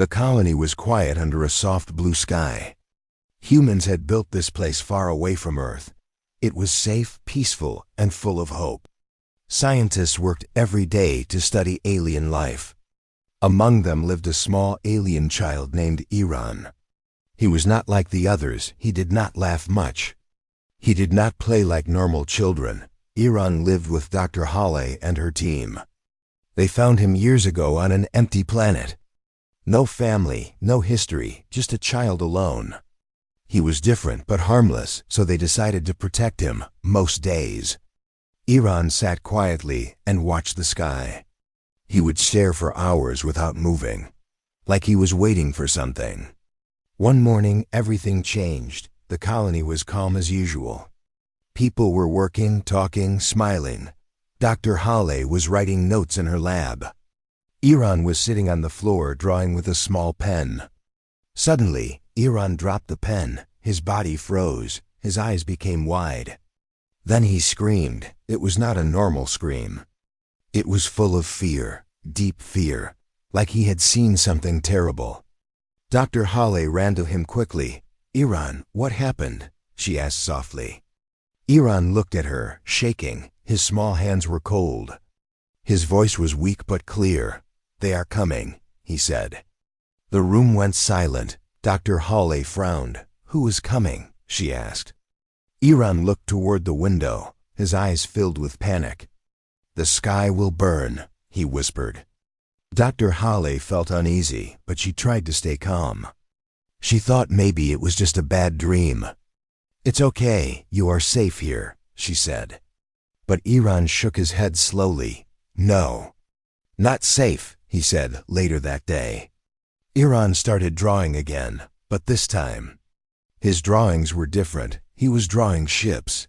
The colony was quiet under a soft blue sky. Humans had built this place far away from Earth. It was safe, peaceful, and full of hope. Scientists worked every day to study alien life. Among them lived a small alien child named Iran. He was not like the others. He did not laugh much. He did not play like normal children. Iran lived with Dr. Hale and her team. They found him years ago on an empty planet. No family, no history, just a child alone. He was different but harmless, so they decided to protect him most days. Iran sat quietly and watched the sky. He would stare for hours without moving, like he was waiting for something. One morning, everything changed. The colony was calm as usual. People were working, talking, smiling. Dr. Hale was writing notes in her lab. Iran was sitting on the floor drawing with a small pen. Suddenly, Iran dropped the pen. His body froze. His eyes became wide. Then he screamed. It was not a normal scream. It was full of fear, deep fear, like he had seen something terrible. Dr. Hale ran to him quickly. "Iran, what happened?" she asked softly. Iran looked at her, shaking. His small hands were cold. His voice was weak but clear. "They are coming," he said. The room went silent. Dr. Hale frowned. "Who is coming?" she asked. Iran looked toward the window. His eyes filled with panic. "The sky will burn," he whispered. Dr. Hale felt uneasy, but she tried to stay calm. She thought maybe it was just a bad dream. "It's okay, you are safe here," she said. But Iran shook his head slowly. "No. Not safe," he said later that day. Iran started drawing again, but this time, his drawings were different. He was drawing ships.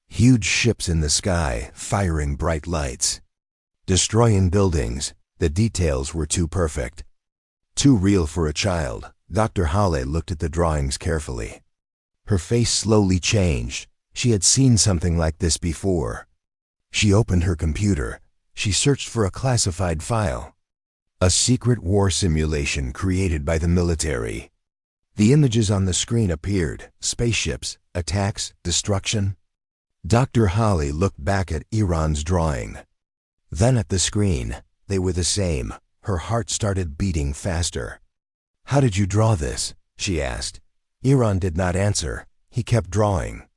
Huge ships in the sky, firing bright lights. Destroying buildings. The details were too perfect. Too real for a child. Dr. Hale looked at the drawings carefully. Her face slowly changed. She had seen something like this before. She opened her computer. She searched for a classified file. A secret war simulation created by the military. The images on the screen appeared. Spaceships, attacks, destruction. Dr. Hale looked back at Iran's drawing. Then at the screen. They were the same. Her heart started beating faster. "How did you draw this?" she asked. Iran did not answer. He kept drawing.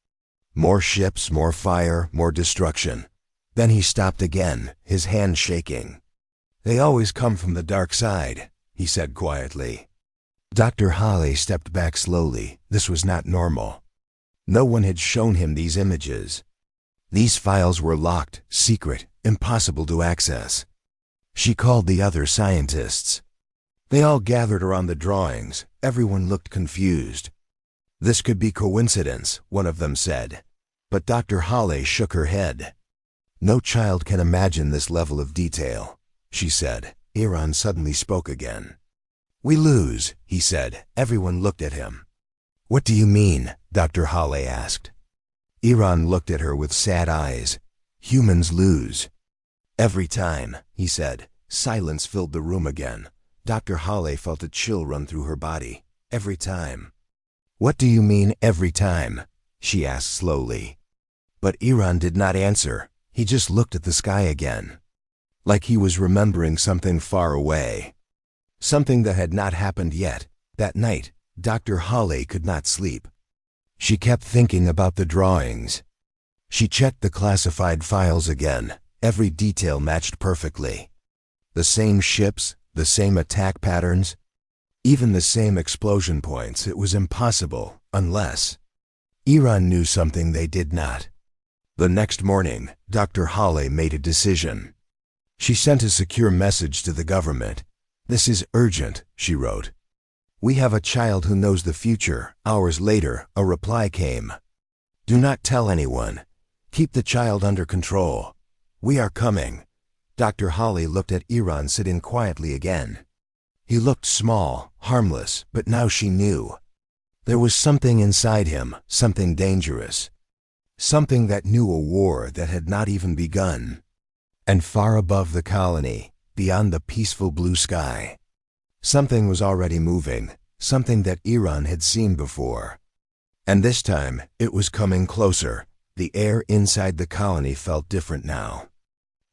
More ships, more fire, more destruction. Then he stopped again, his hand shaking. "They always come from the dark side," he said quietly. Dr. Hale stepped back slowly. This was not normal. No one had shown him these images. These files were locked, secret, impossible to access. She called the other scientists. They all gathered around the drawings. Everyone looked confused. "This could be coincidence," one of them said. But Dr. Hale shook her head. "No child can imagine this level of detail," she said. Iran suddenly spoke again. "We lose," he said. Everyone looked at him. "What do you mean?" Dr. Hale asked. Iran looked at her with sad eyes. "Humans lose." "Every time," he said. Silence filled the room again. Dr. Hale felt a chill run through her body. "Every time." "What do you mean, every time?" she asked slowly. But Iran did not answer. He just looked at the sky again. Like he was remembering something far away. Something that had not happened yet. That night, Dr. Hale could not sleep. She kept thinking about the drawings. She checked the classified files again. Every detail matched perfectly. The same ships, the same attack patterns, even the same explosion points. It was impossible, unless... Iran knew something they did not. The next morning, Dr. Hale made a decision. She sent a secure message to the government. "This is urgent," she wrote. "We have a child who knows the future." Hours later, a reply came. "Do not tell anyone. Keep the child under control. We are coming." Dr. Hale looked at Iran sitting quietly again. He looked small, harmless, but now she knew. There was something inside him, something dangerous. Something that knew a war that had not even begun. And far above the colony, beyond the peaceful blue sky, Something was already moving, something that Iran had seen before. And this time, it was coming closer. The air inside the colony felt different now.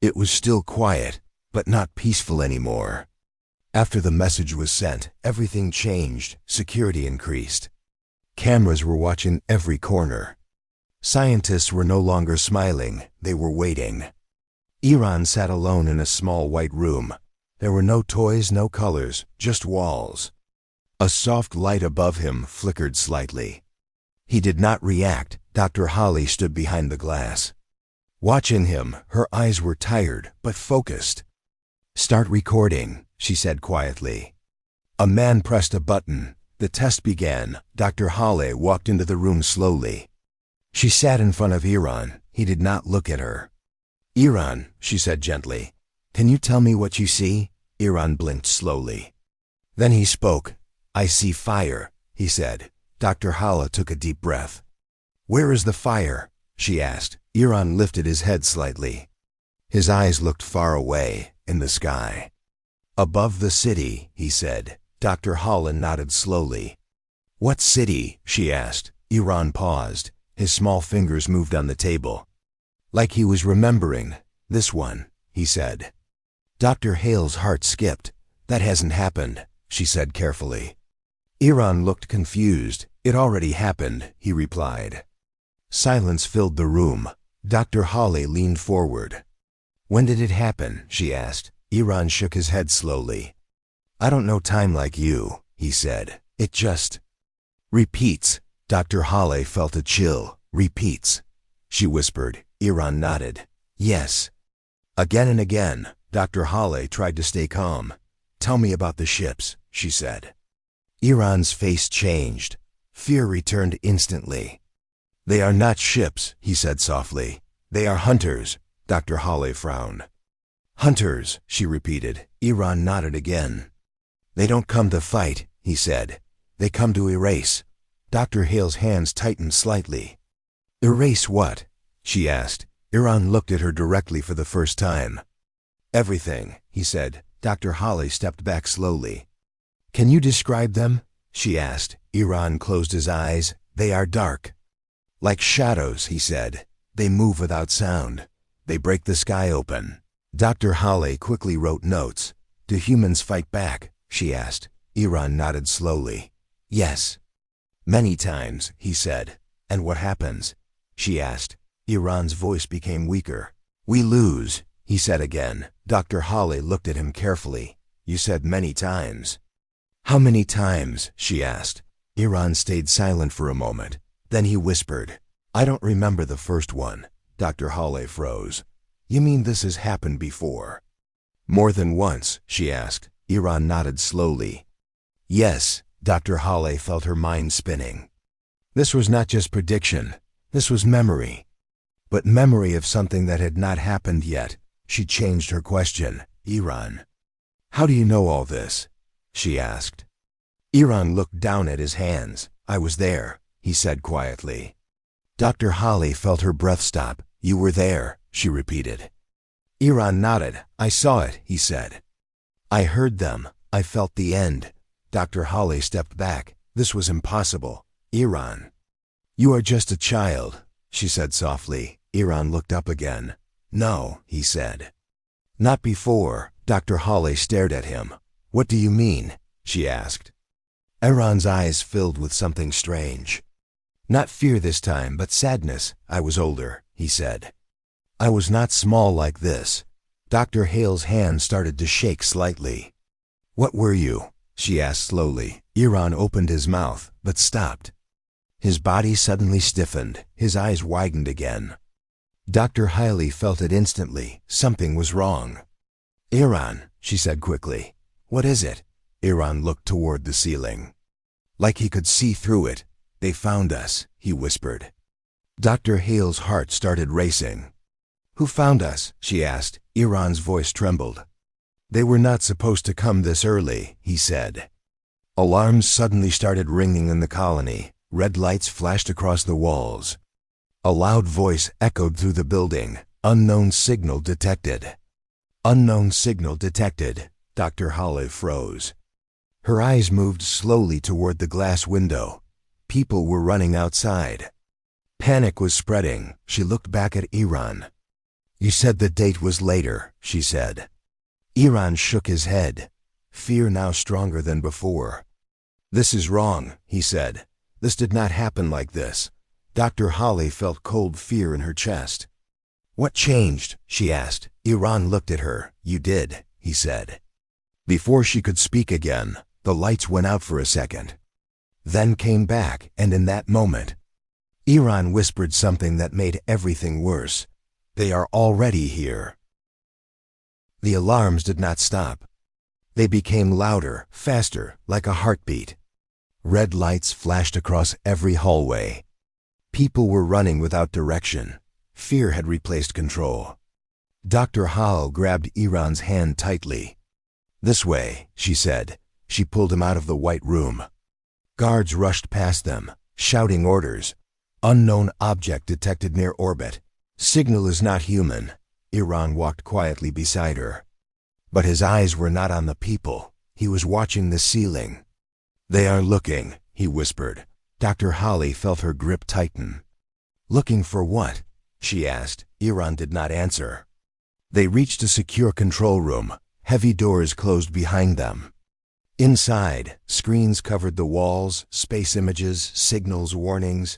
It was still quiet, but not peaceful anymore. After the message was sent, everything changed. Security increased. Cameras were watching every corner. Scientists were no longer smiling, they were waiting. Iran sat alone in a small white room. There were no toys, no colors, just walls. A soft light above him flickered slightly. He did not react. Dr. Holly stood behind the glass. Watching him, her eyes were tired but focused. "Start recording," she said quietly. A man pressed a button. The test began. Dr. Holly walked into the room slowly. She sat in front of Iran. He did not look at her. "Iran," she said gently, "can you tell me what you see?" Iran blinked slowly. Then he spoke. "I see fire," he said. Dr. Holly took a deep breath. "Where is the fire?" she asked. Iran lifted his head slightly. His eyes looked far away, in the sky. "Above the city," he said. Dr. Holly nodded slowly. "What city?" she asked. Iran paused. His small fingers moved on the table. Like he was remembering. "This one," he said. Dr. Hale's heart skipped. "That hasn't happened," she said carefully. Iran looked confused. "It already happened," he replied. Silence filled the room. Dr. Holly leaned forward. "When did it happen?" she asked. Iran shook his head slowly. "I don't know time like you," he said. "It just repeats." Dr. Holly felt a chill. "Repeats," she whispered. Iran nodded. "Yes." Again and again, Dr. Holly tried to stay calm. "Tell me about the ships," she said. Iran's face changed. Fear returned instantly. "They are not ships," he said softly. "They are hunters." Dr. Holly frowned. "Hunters," she repeated. Iran nodded again. "They don't come to fight," he said. "They come to erase." Dr. Hale's hands tightened slightly. "Erase what?" she asked. Iran looked at her directly for the first time. "Everything," he said. Dr. Holly stepped back slowly. "Can you describe them?" she asked. Iran closed his eyes. "They are dark." "Like shadows," he said. "They move without sound. They break the sky open." Dr. Holly quickly wrote notes. "Do humans fight back?" she asked. Iran nodded slowly. "Yes." "Many times," he said. "And what happens?" she asked. Iran's voice became weaker. "We lose," he said again. Dr. Holly looked at him carefully. "You said many times." "How many times?" she asked. Iran stayed silent for a moment. Then he whispered, "I don't remember the first one." Dr. Holly froze. "You mean this has happened before?" "More than once?" she asked. Iran nodded slowly. "Yes." Dr. Holly felt her mind spinning. This was not just prediction. This was memory. But memory of something that had not happened yet. She changed her question. "Iran, how do you know all this?" she asked. Iran looked down at his hands. "I was there," he said quietly. Dr. Holly felt her breath stop. "You were there," she repeated. Iran nodded. "I saw it," he said. "I heard them. I felt the end." Dr. Holly stepped back. This was impossible. "Iran, you are just a child," she said softly. Iran looked up again. "No," he said. "Not before." Dr. Holly stared at him. "What do you mean?" she asked. Iran's eyes filled with something strange. "Not fear this time, but sadness. I was older," he said. "I was not small like this." Dr. Hale's hand started to shake slightly. "What were you?" she asked slowly. Iran opened his mouth, but stopped. His body suddenly stiffened. His eyes widened again. Dr. Holly felt it instantly. Something was wrong. "Iran," she said quickly. "What is it?" Iran looked toward the ceiling. Like he could see through it. "They found us," he whispered. Dr. Hale's heart started racing. "Who found us?" she asked. Iran's voice trembled. "They were not supposed to come this early," he said. Alarms suddenly started ringing in the colony. Red lights flashed across the walls. A loud voice echoed through the building. "Unknown signal detected." "Unknown signal detected." Dr. Holly froze. Her eyes moved slowly toward the glass window. People were running outside. Panic was spreading. She looked back at Iran. "You said the date was later," she said. Iran shook his head, fear now stronger than before. "This is wrong," he said. "This did not happen like this." Dr. Holly felt cold fear in her chest. "What changed?" she asked. Iran looked at her. "You did," he said. Before she could speak again, the lights went out for a second. Then came back, and in that moment, Iran whispered something that made everything worse. "They are already here." The alarms did not stop. They became louder, faster, like a heartbeat. Red lights flashed across every hallway. People were running without direction. Fear had replaced control. Dr. Hall grabbed Iran's hand tightly. "This way," she said. She pulled him out of the white room. Guards rushed past them, shouting orders. "Unknown object detected near orbit. Signal is not human." Iran walked quietly beside her. But his eyes were not on the people. He was watching the ceiling. "They are looking," he whispered. Dr. Holly felt her grip tighten. "Looking for what?" she asked. Iran did not answer. They reached a secure control room. Heavy doors closed behind them. Inside, screens covered the walls, space images, signals, warnings.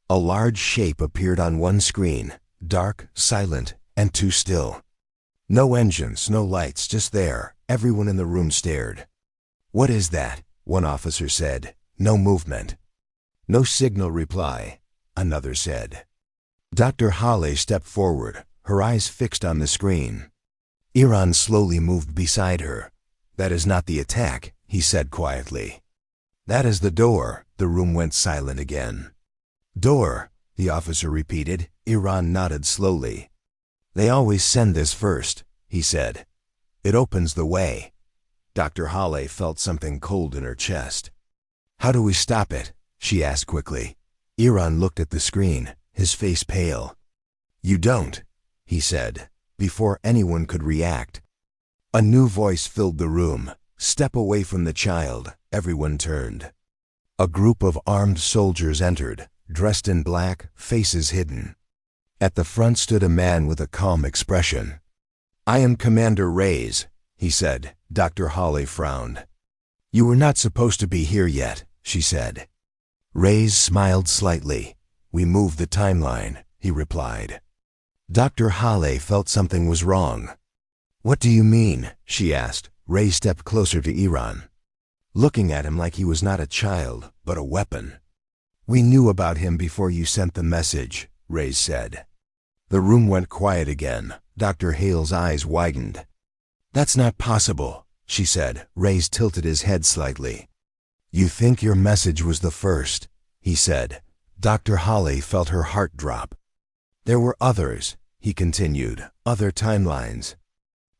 A large shape appeared on one screen, dark, silent, and too still. No engines, no lights, just there. Everyone in the room stared. "What is that?" one officer said. "No movement." "No signal reply," another said. Dr. Holly stepped forward, her eyes fixed on the screen. Iran slowly moved beside her. "That is not the attack," he said quietly. "That is the door." The room went silent again. "Door," the officer repeated. Iran nodded slowly. "They always send this first," he said. "It opens the way." Dr. Holly felt something cold in her chest. "How do we stop it?" she asked quickly. Iran looked at the screen, his face pale. "You don't," he said, before anyone could react. A new voice filled the room. "Step away from the child." Everyone turned. A group of armed soldiers entered, dressed in black, faces hidden. At the front stood a man with a calm expression. "I am Commander Reyes," he said. Dr. Holly frowned. "You were not supposed to be here yet," she said. Reyes smiled slightly. "We moved the timeline," he replied. Dr. Holly felt something was wrong. "What do you mean?" she asked. Reyes stepped closer to Iran, looking at him like he was not a child, but a weapon. "We knew about him before you sent the message," Reyes said. The room went quiet again. Dr. Hale's eyes widened. "That's not possible," she said. Reyes tilted his head slightly. "You think your message was the first," he said. Dr. Holly felt her heart drop. "There were others," he continued, "other timelines,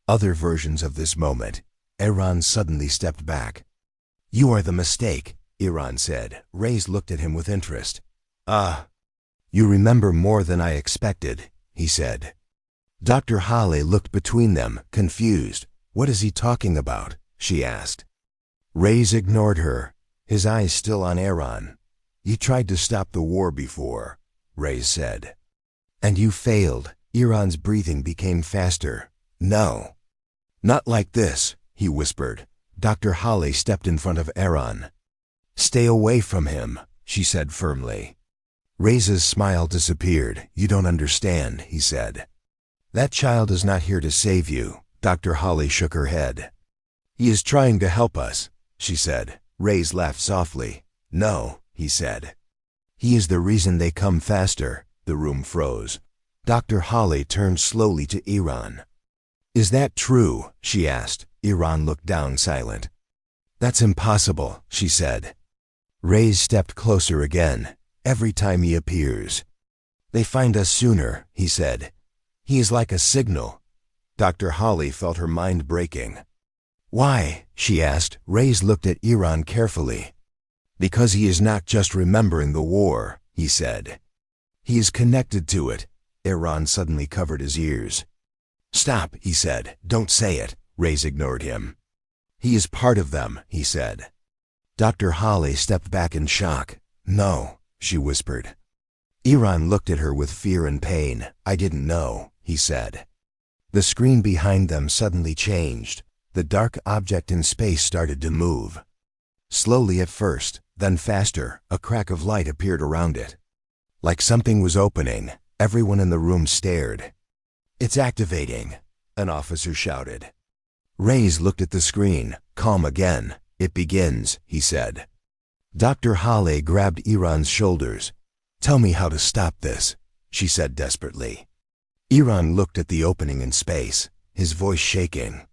other versions of this moment." Iran suddenly stepped back. "You are the mistake," Iran said. Reyes looked at him with interest. "Ah, you remember more than I expected," he said. Dr. Holly looked between them, confused. "What is he talking about?" she asked. Reyes ignored her, his eyes still on Iran. "You tried to stop the war before," Reyes said. "And you failed." Iran's breathing became faster. "No. Not like this," he whispered. Dr. Holly stepped in front of Iran. "Stay away from him," she said firmly. Reyes' smile disappeared. "You don't understand," he said. "That child is not here to save you." Dr. Holly shook her head. "He is trying to help us," she said. Reyes laughed softly. "No," he said. "He is the reason they come faster." The room froze. Dr. Holly turned slowly to Iran. "Is that true?" she asked. Iran looked down, silent. "That's impossible," she said. Reyes stepped closer again. "Every time he appears, they find us sooner," he said. "He is like a signal." Dr. Holly felt her mind breaking. "Why?" she asked. Reyes looked at Iran carefully. "Because he is not just remembering the war," he said. "He is connected to it." Iran suddenly covered his ears. "Stop," he said. "Don't say it." Reyes ignored him. He is part of them, he said. Dr. Holly stepped back in shock. No, she whispered. Iran looked at her with fear and pain. I didn't know, he said. The screen behind them suddenly changed. The dark object in space started to move. Slowly at first, then faster, a crack of light appeared around it. Like something was opening, everyone in the room stared. It's activating, an officer shouted. Reyes looked at the screen, calm again. It begins, he said. Dr. Holly grabbed Iran's shoulders. Tell me how to stop this, she said desperately. Iran looked at the opening in space, his voice shaking.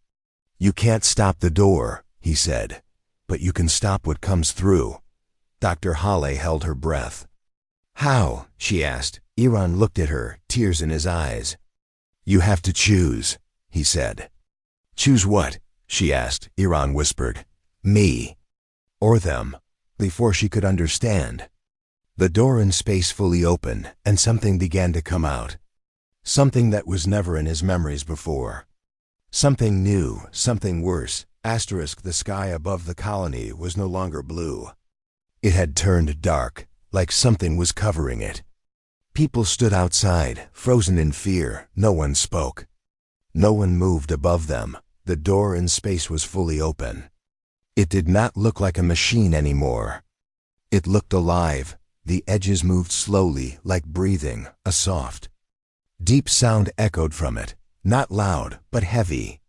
You can't stop the door, he said, but you can stop what comes through. Dr. Holly held her breath. How? She asked. Iran looked at her, tears in his eyes. You have to choose, he said. Choose what? She asked. Iran whispered. Me. Or them. Before she could understand. The door in space fully opened, and something began to come out. Something that was never in his memories before. Something new, something worse. The sky above the colony was no longer blue. It had turned dark, like something was covering it. People stood outside, frozen in fear. No one spoke. No one moved above them. The door in space was fully open. It did not look like a machine anymore. It looked alive. The edges moved slowly, like breathing, a soft, deep sound echoed from it, not loud, but heavy.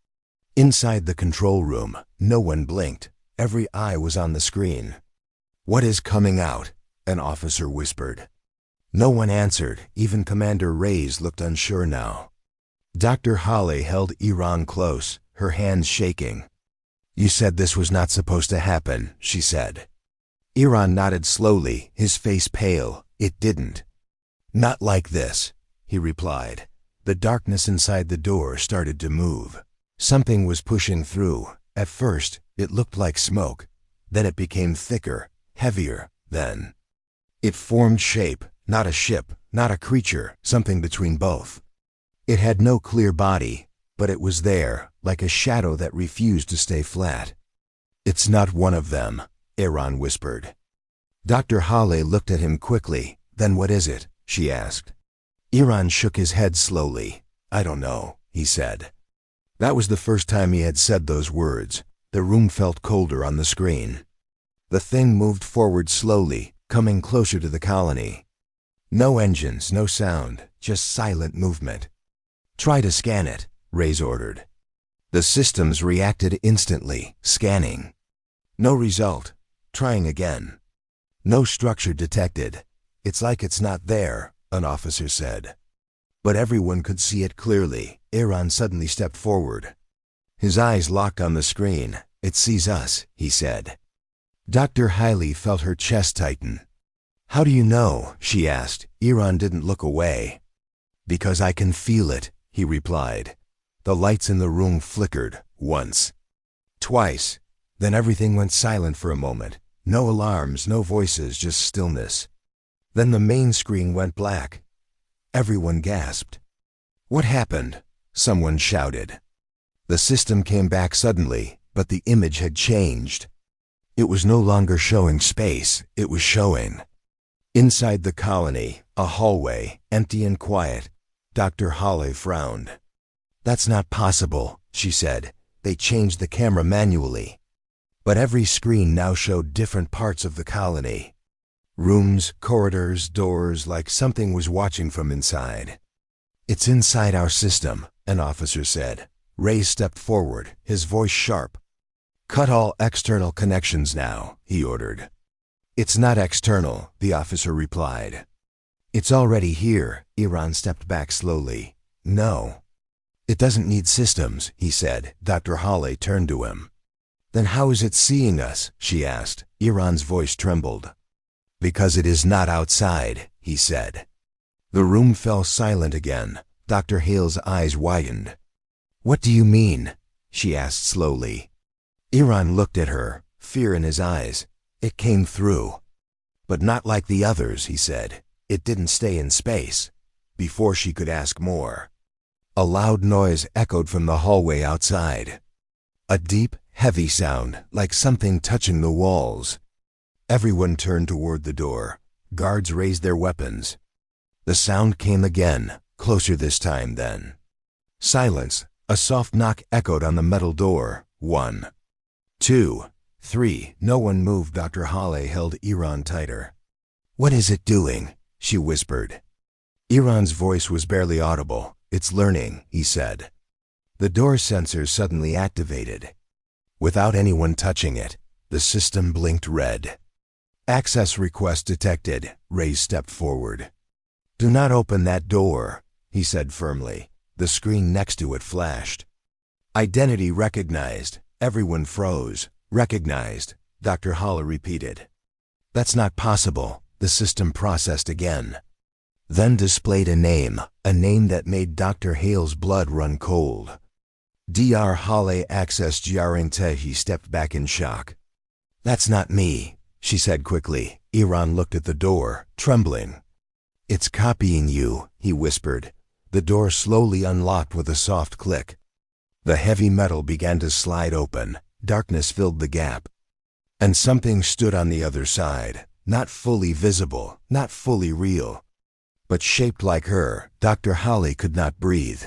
Inside the control room, no one blinked. Every eye was on the screen. What is coming out? An officer whispered. No one answered. Even Commander Reyes looked unsure now. Dr. Holly held Iran close, her hands shaking. You said this was not supposed to happen, she said. Iran nodded slowly, his face pale. It didn't. Not like this, he replied. The darkness inside the door started to move. Something was pushing through. At first, it looked like smoke. Then it became thicker, heavier. Then it formed shape, not a ship, not a creature, something between both. It had no clear body, but it was there, like a shadow that refused to stay flat. It's not one of them, Iran whispered. Dr. Holly looked at him quickly. Then what is it? She asked. Iran shook his head slowly. I don't know, he said. That was the first time he had said those words. The room felt colder on the screen. The thing moved forward slowly, coming closer to the colony. No engines, no sound, just silent movement. Try to scan it, Reyes ordered. The systems reacted instantly, scanning. No result. Trying again. No structure detected. It's like it's not there, an officer said. But everyone could see it clearly. Iran suddenly stepped forward. His eyes locked on the screen. It sees us, he said. Dr. Holly felt her chest tighten. How do you know? She asked. Iran didn't look away. Because I can feel it, he replied. The lights in the room flickered, once. Twice. Then everything went silent for a moment. No alarms, no voices, just stillness. Then the main screen went black. Everyone gasped. What happened? Someone shouted. The system came back suddenly, but the image had changed. It was no longer showing space, it was showing. Inside the colony, a hallway, empty and quiet. Dr. Holly frowned. That's not possible, she said. They changed the camera manually. But every screen now showed different parts of the colony. Rooms, corridors, doors, like something was watching from inside. It's inside our system, an officer said. Reyes stepped forward, his voice sharp. Cut all external connections now, he ordered. It's not external, the officer replied. It's already here. Iran stepped back slowly. No. It doesn't need systems, he said. Dr. Holly turned to him. Then how is it seeing us? She asked. Iran's voice trembled. Because it is not outside, he said. The room fell silent again. Dr. Hale's eyes widened. What do you mean? She asked slowly. Iran looked at her, fear in his eyes. It came through. But not like the others, he said. It didn't stay in space. Before she could ask more, a loud noise echoed from the hallway outside. A deep, heavy sound, like something touching the walls. Everyone turned toward the door. Guards raised their weapons. The sound came again, closer this time then. Silence. A soft knock echoed on the metal door. 1, 2, 3. No one moved. Dr. Hale held Iran tighter. "What is it doing?" she whispered. Iran's voice was barely audible. "It's learning," he said. The door sensors suddenly activated. Without anyone touching it, the system blinked red. "Access request detected." Reyes stepped forward. "Do not open that door," he said firmly. The screen next to it flashed. "Identity recognized." Everyone froze. "Recognized," Dr. Hale repeated. "That's not possible." The system processed again. Then displayed a name that made Dr. Hale's blood run cold. Dr. Hale access Giarente. He stepped back in shock. "That's not me," she said quickly. Iran looked at the door, trembling. "It's copying you," he whispered. The door slowly unlocked with a soft click. The heavy metal began to slide open. Darkness filled the gap. And something stood on the other side, not fully visible, not fully real, but shaped like her. Dr. Hale could not breathe.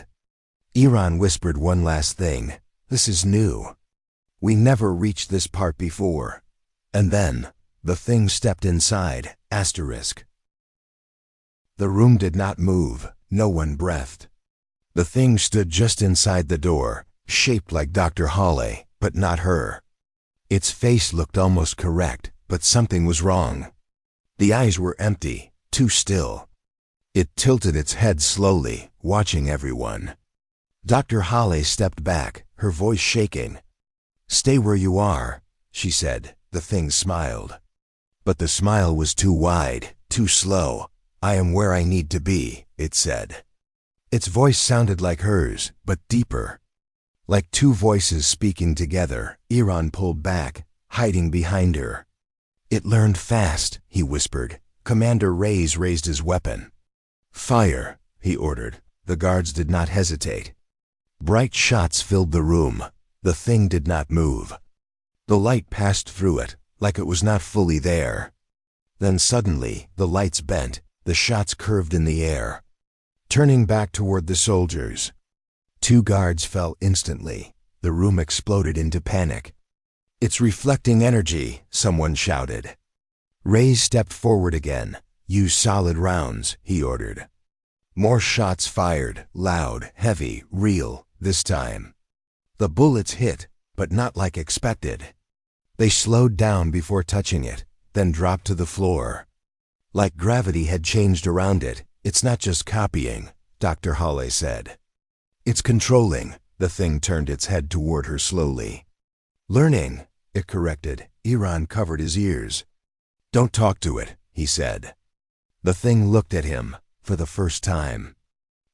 Iran whispered one last thing. "This is new. We never reached this part before." And then, the thing stepped inside. Asterisk. The room did not move. No one breathed. The thing stood just inside the door, shaped like Dr. Hale, but not her. Its face looked almost correct, but something was wrong. The eyes were empty, too still. It tilted its head slowly, watching everyone. Dr. Hale stepped back, her voice shaking. "Stay where you are," she said. The thing smiled. But the smile was too wide, too slow. "I am where I need to be," it said. Its voice sounded like hers, but deeper. Like two voices speaking together. Iran pulled back, hiding behind her. "It learned fast," he whispered. Commander Reyes raised his weapon. "Fire," he ordered. The guards did not hesitate. Bright shots filled the room. The thing did not move. The light passed through it, like it was not fully there. Then suddenly, the lights bent. The shots curved in the air, turning back toward the soldiers. 2 guards fell instantly. The room exploded into panic. "It's reflecting energy," someone shouted. Reyes stepped forward again. "Use solid rounds," he ordered. More shots fired, loud, heavy, real, this time. The bullets hit, but not like expected. They slowed down before touching it, then dropped to the floor. Like gravity had changed around it. "It's not just copying," Dr. Hale said. "It's controlling." The thing turned its head toward her slowly. "Learning," it corrected. Iran covered his ears. "Don't talk to it," he said. The thing looked at him, for the first time.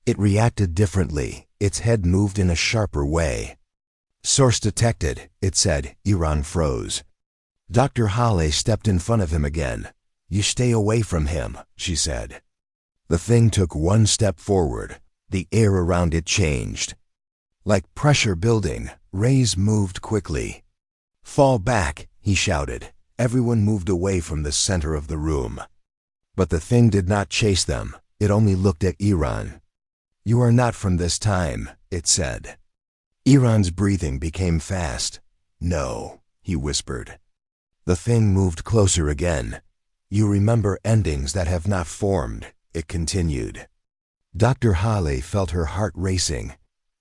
It reacted differently. Its head moved in a sharper way. "Source detected," it said. Iran froze. Dr. Hale stepped in front of him again. "You stay away from him," she said. The thing took one step forward. The air around it changed. Like pressure building, Reyes moved quickly. "Fall back," he shouted. Everyone moved away from the center of the room. But the thing did not chase them. It only looked at Iran. "You are not from this time," it said. Iran's breathing became fast. "No," he whispered. The thing moved closer again. "You remember endings that have not formed," it continued. Dr. Hale felt her heart racing.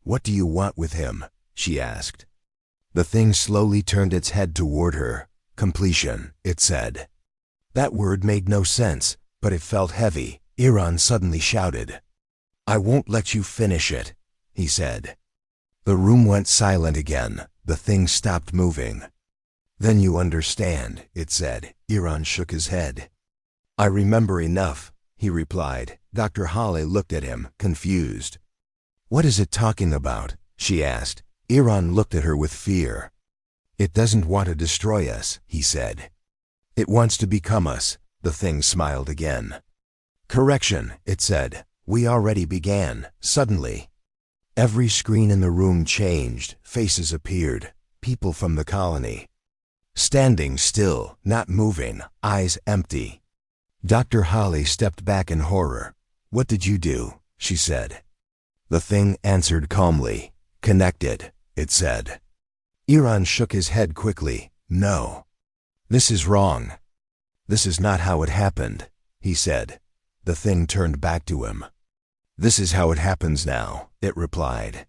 "What do you want with him?" she asked. The thing slowly turned its head toward her. "Completion," it said. That word made no sense, but it felt heavy. Iran suddenly shouted. "I won't let you finish it," he said. The room went silent again. The thing stopped moving. "Then you understand," it said. Iran shook his head. "I remember enough," he replied. Dr. Hale looked at him, confused. "What is it talking about?" she asked. Iran looked at her with fear. "It doesn't want to destroy us," he said. "It wants to become us." The thing smiled again. "Correction," it said. "We already began." Suddenly, every screen in the room changed. Faces appeared. people from the colony. Standing still, not moving, eyes empty. Dr. Holly stepped back in horror. "What did you do?" she said. The thing answered calmly. "Connected," it said. Iran shook his head quickly. "No. This is wrong. This is not how it happened," he said. The thing turned back to him. "This is how it happens now," it replied.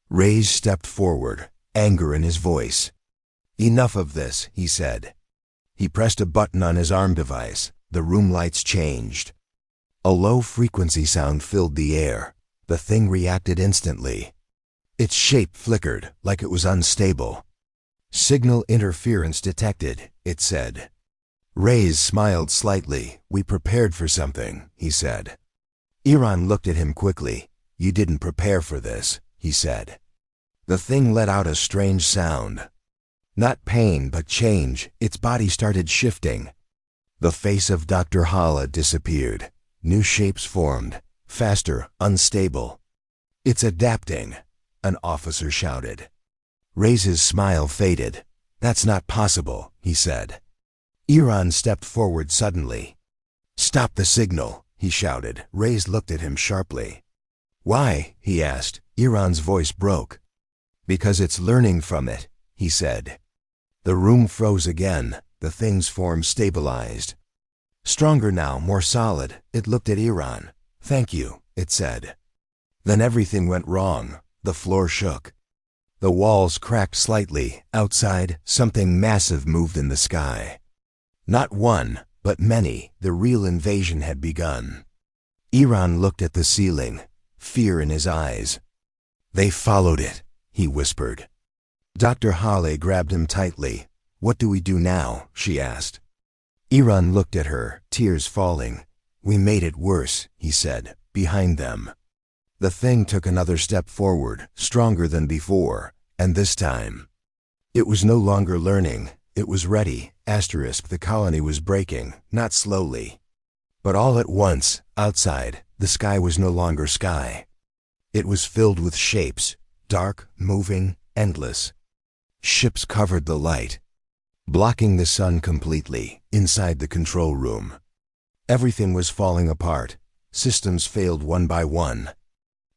Reyes stepped forward, anger in his voice. "Enough of this," he said. He pressed a button on his arm device. The room lights changed. A low-frequency sound filled the air. The thing reacted instantly. Its shape flickered, like it was unstable. "Signal interference detected," it said. Reyes smiled slightly. "We prepared for something," he said. Iran looked at him quickly. "You didn't prepare for this," he said. The thing let out a strange sound. Not pain, but change. Its body started shifting. The face of Dr. Hala disappeared. New shapes formed, faster, unstable. "It's adapting," an officer shouted. Reyes' smile faded. "That's not possible," he said. Iran stepped forward suddenly. "Stop the signal," he shouted. Reyes looked at him sharply. "Why?" he asked. Iran's voice broke. "Because it's learning from it," he said. The room froze again. The thing's form stabilized. Stronger now, more solid. It looked at Iran. "Thank you," it said. Then everything went wrong. The floor shook. The walls cracked slightly. Outside, something massive moved in the sky. Not one, but many. The real invasion had begun. Iran looked at the ceiling, fear in his eyes. "They followed it," he whispered. Dr. Holly grabbed him tightly. "What do we do now?" she asked. Iran looked at her, tears falling. "We made it worse," he said, "behind them." The thing took another step forward, stronger than before, and this time, it was no longer learning. It was ready. The colony was breaking, not slowly. But all at once, outside, the sky was no longer sky. It was filled with shapes, dark, moving, endless. Ships covered the light, blocking the sun completely, inside the control room. Everything was falling apart. Systems failed one by one.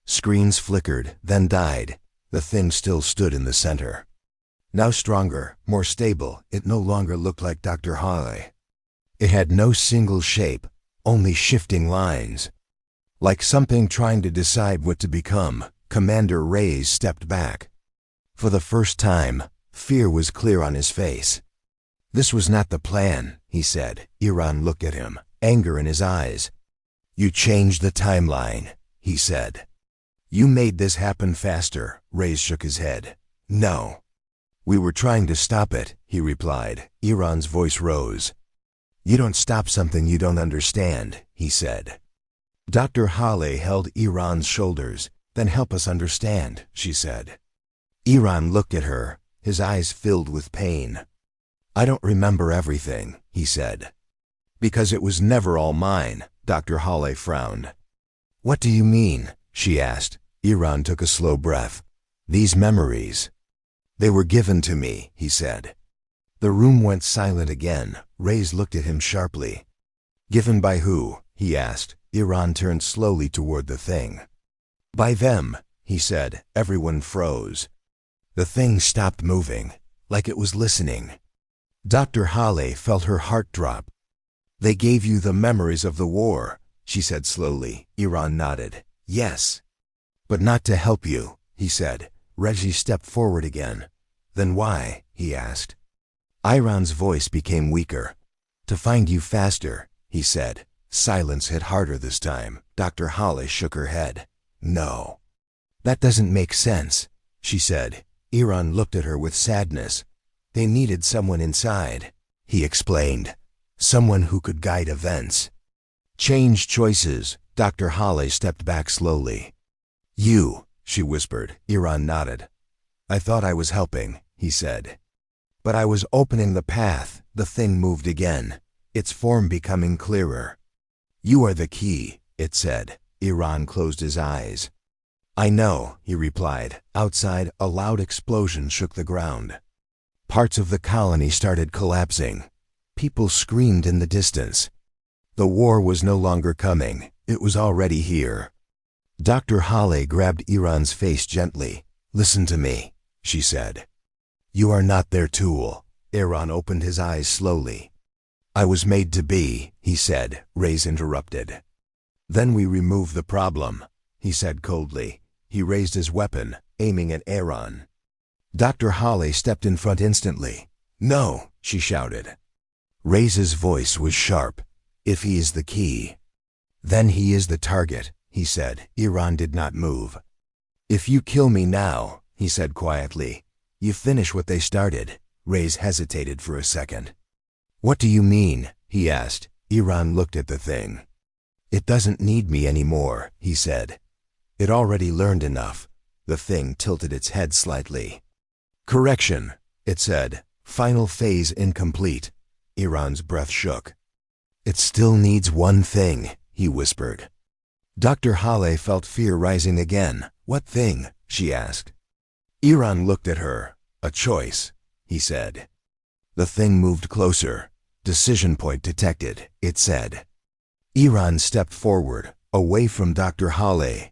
Screens flickered, then died. The thing still stood in the center. Now stronger, more stable, it no longer looked like Dr. Holly. It had no single shape, only shifting lines. Like something trying to decide what to become, Commander Reyes stepped back. For the first time, fear was clear on his face. "This was not the plan," he said. Iran looked at him, anger in his eyes. "You changed the timeline," he said. "You made this happen faster." Reyes shook his head. "No. We were trying to stop it," he replied. Iran's voice rose. "You don't stop something you don't understand," he said. Dr. Holly held Iran's shoulders. "Then help us understand," she said. Iran looked at her, his eyes filled with pain. "I don't remember everything," he said. "Because it was never all mine," Dr. Holly frowned. "What do you mean?" she asked. Iran took a slow breath. "These memories. They were given to me," he said. The room went silent again. Reyes looked at him sharply. "Given by who?" he asked. Iran turned slowly toward the thing. "By them," he said. Everyone froze. The thing stopped moving, like it was listening. Dr. Holly felt her heart drop. "They gave you the memories of the war," she said slowly. Iran nodded. "Yes." "But not to help you," he said. Reggie stepped forward again. "Then why?" he asked. Iran's voice became weaker. "To find you faster," he said. Silence hit harder this time. Dr. Holly shook her head. "No. That doesn't make sense," she said. Iran looked at her with sadness. "They needed someone inside," he explained. "Someone who could guide events. Change choices." Dr. Holly stepped back slowly. "You," she whispered. Iran nodded. "I thought I was helping," he said. "But I was opening the path." The thing moved again, its form becoming clearer. "You are the key," it said. Iran closed his eyes. "I know," he replied. Outside, a loud explosion shook the ground. Parts of the colony started collapsing. People screamed in the distance. The war was no longer coming. It was already here. Dr. Hale grabbed Iran's face gently. "Listen to me," she said. "You are not their tool." Iran opened his eyes slowly. "I was made to be," he said. Reyes interrupted. "Then we remove the problem," he said coldly. He raised his weapon, aiming at Iran. Dr. Hale stepped in front instantly. "No," she shouted. Reyes' voice was sharp. "If he is the key, then he is the target," he said. Iran did not move. "If you kill me now," he said quietly, "you finish what they started." Reyes hesitated for a second. "What do you mean?" he asked. Iran looked at the thing. "It doesn't need me anymore," he said. "It already learned enough." The thing tilted its head slightly. "Correction," it said. "Final phase incomplete." Iran's breath shook. "It still needs one thing," he whispered. Dr. Hale felt fear rising again. "What thing?" she asked. Iran looked at her. "A choice," he said. The thing moved closer. "Decision point detected," it said. Iran stepped forward, away from Dr. Hale.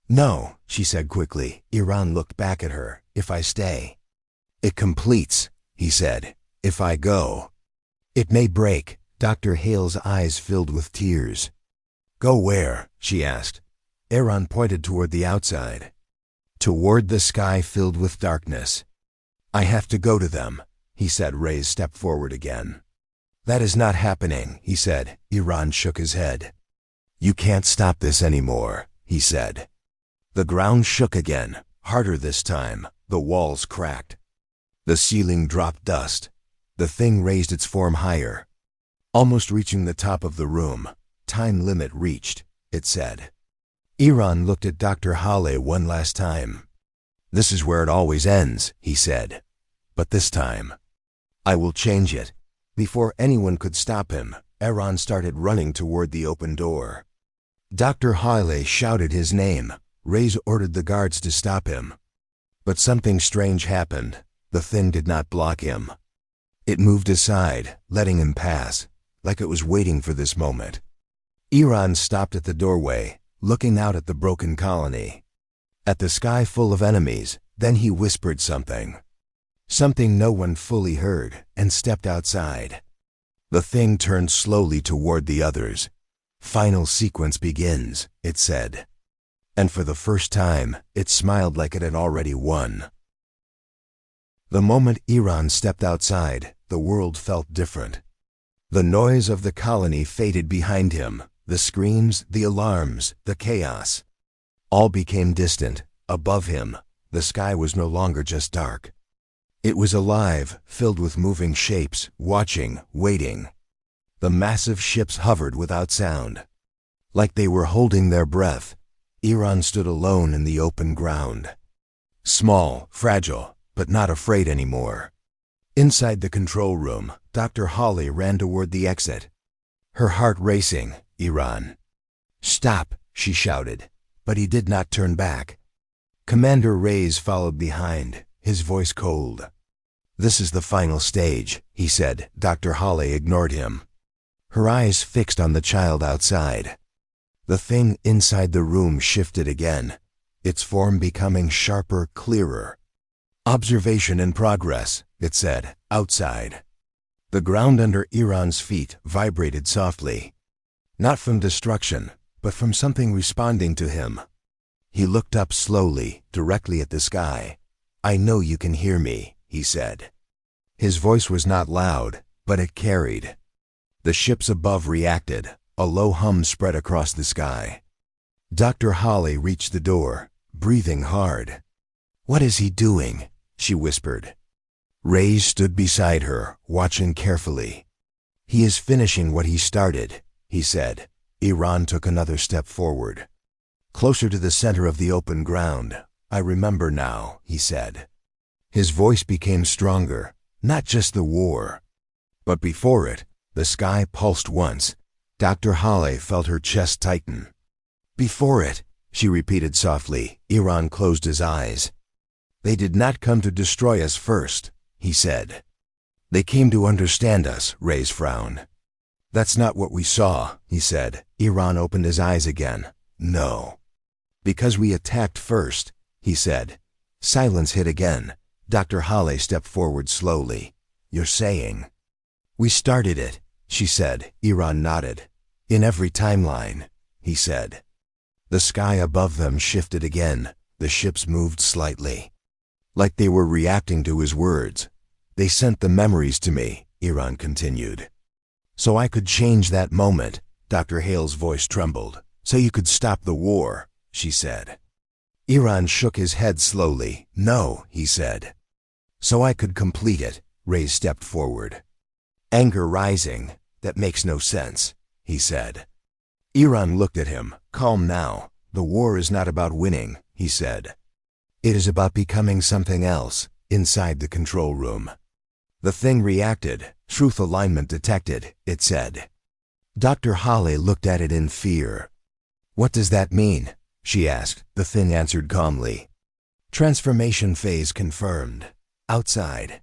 "No," she said quickly. Iran looked back at her. "If I stay." "It completes," he said. "If I go." "It may break." Dr. Hale's eyes filled with tears. "Go where?" she asked. Iran pointed toward the outside. Toward the sky filled with darkness. "I have to go to them," he said. Reyes stepped forward again. "That is not happening," he said. Iran shook his head. "You can't stop this anymore," he said. The ground shook again, harder this time. The walls cracked. The ceiling dropped dust. The thing raised its form higher, almost reaching the top of the room. "Time limit reached," it said. Iran looked at Dr. Hale one last time. "This is where it always ends," he said. "But this time, I will change it." Before anyone could stop him, Iran started running toward the open door. Dr. Hale shouted his name. Reyes ordered the guards to stop him. But something strange happened. The thing did not block him. It moved aside, letting him pass, like it was waiting for this moment. Iran stopped at the doorway, looking out at the broken colony, at the sky full of enemies. Then he whispered something. Something no one fully heard, and stepped outside. The thing turned slowly toward the others. "Final sequence begins," it said. And for the first time, it smiled like it had already won. The moment Iran stepped outside, the world felt different. The noise of the colony faded behind him. The screams, the alarms, the chaos, all became distant. Above him, the sky was no longer just dark. It was alive, filled with moving shapes, watching, waiting. The massive ships hovered without sound, like they were holding their breath. Iran stood alone in the open ground. Small, fragile, but not afraid anymore. Inside the control room, Dr. Hale ran toward the exit, her heart racing. "Iran." "Stop," she shouted, but he did not turn back. Commander Reyes followed behind, his voice cold. "This is the final stage," he said. Dr. Hale ignored him, her eyes fixed on the child outside. The thing inside the room shifted again, its form becoming sharper, clearer. "Observation in progress," it said, outside. The ground under Iran's feet vibrated softly, not from destruction, but from something responding to him. He looked up slowly, directly at the sky. "I know you can hear me," he said. His voice was not loud, but it carried. The ships above reacted. A low hum spread across the sky. Dr. Hale reached the door, breathing hard. "What is he doing?" she whispered. Reyes stood beside her, watching carefully. "He is finishing what he started," he said. Iran took another step forward, closer to the center of the open ground. "I remember now," he said. His voice became stronger, not just the war, but before it. The sky pulsed once. Dr. Hale felt her chest tighten. "Before it," she repeated softly. Iran closed his eyes. "They did not come to destroy us first. he said. They came to understand us, Reyes frowned. That's not what we saw, he said. Iran opened his eyes again. No. Because we attacked first, he said. Silence hit again. Dr. Halle stepped forward slowly. You're saying? We started it, she said. Iran nodded. In every timeline, he said. The sky above them shifted again. The ships moved slightly. Like they were reacting to his words. They sent the memories to me, Iran continued. So I could change that moment. Dr. Hale's voice trembled. So you could stop the war, she said. Iran shook his head slowly. No, he said. So I could complete it. Reyes stepped forward. Anger rising. That makes no sense, he said. Iran looked at him. Calm now. The war is not about winning, he said. It is about becoming something else, inside the control room. The thing reacted. Truth alignment detected, it said. Dr. Halle looked at it in fear. What does that mean? She asked. The thing answered calmly. Transformation phase confirmed. Outside.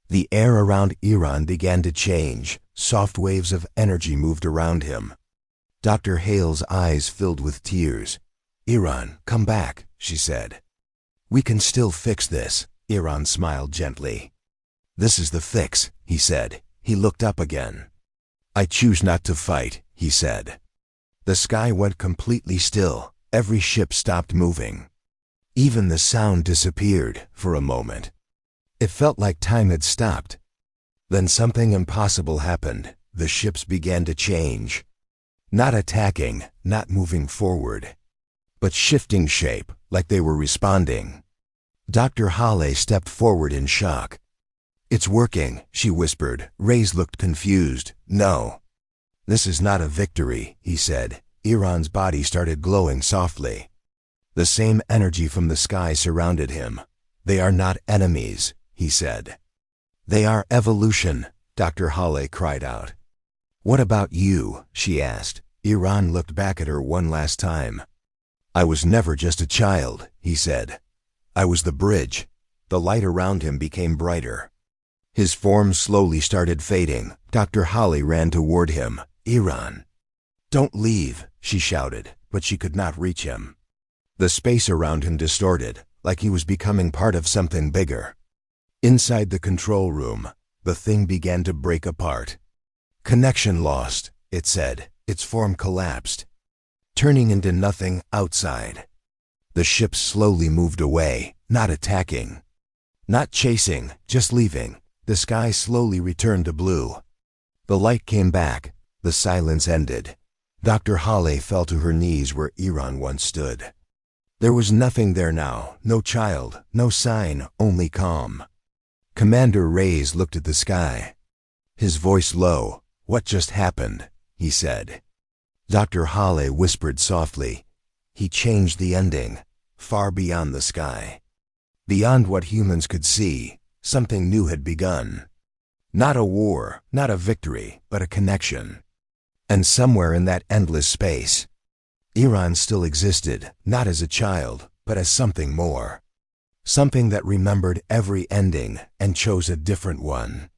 The air around Iran began to change. Soft waves of energy moved around him. Dr. Hale's eyes filled with tears. Iran, come back, she said. We can still fix this. Iran smiled gently. This is the fix, he said. He looked up again. I choose not to fight, he said. The sky went completely still. Every ship stopped moving. Even the sound disappeared for a moment. It felt like time had stopped. Then something impossible happened. The ships began to change. Not attacking, not moving forward, but shifting shape, like they were responding. Dr. Halle stepped forward in shock. It's working, she whispered. Reyes looked confused. No. This is not a victory, he said. Iran's body started glowing softly. The same energy from the sky surrounded him. They are not enemies, he said. They are evolution, Dr. Halle cried out. What about you? She asked. Iran looked back at her one last time. I was never just a child, he said. I was the bridge. The light around him became brighter. His form slowly started fading. Dr. Halle ran toward him. Iran. Don't leave, she shouted, but she could not reach him. The space around him distorted, like he was becoming part of something bigger. Inside the control room, the thing began to break apart. Connection lost, it said. Its form collapsed, turning into nothing outside. The ships slowly moved away, not attacking, not chasing, just leaving. The sky slowly returned to blue. The light came back. The silence ended. Dr. Halle fell to her knees where Iran once stood. There was nothing there now, no child, no sign, only calm. Commander Reyes looked at the sky. His voice low. What just happened? He said. Dr. Halle whispered softly. He changed the ending, far beyond the sky. Beyond what humans could see, something new had begun. Not a war, not a victory, but a connection. And somewhere in that endless space, Iran still existed, not as a child, but as something more. Something that remembered every ending and chose a different one.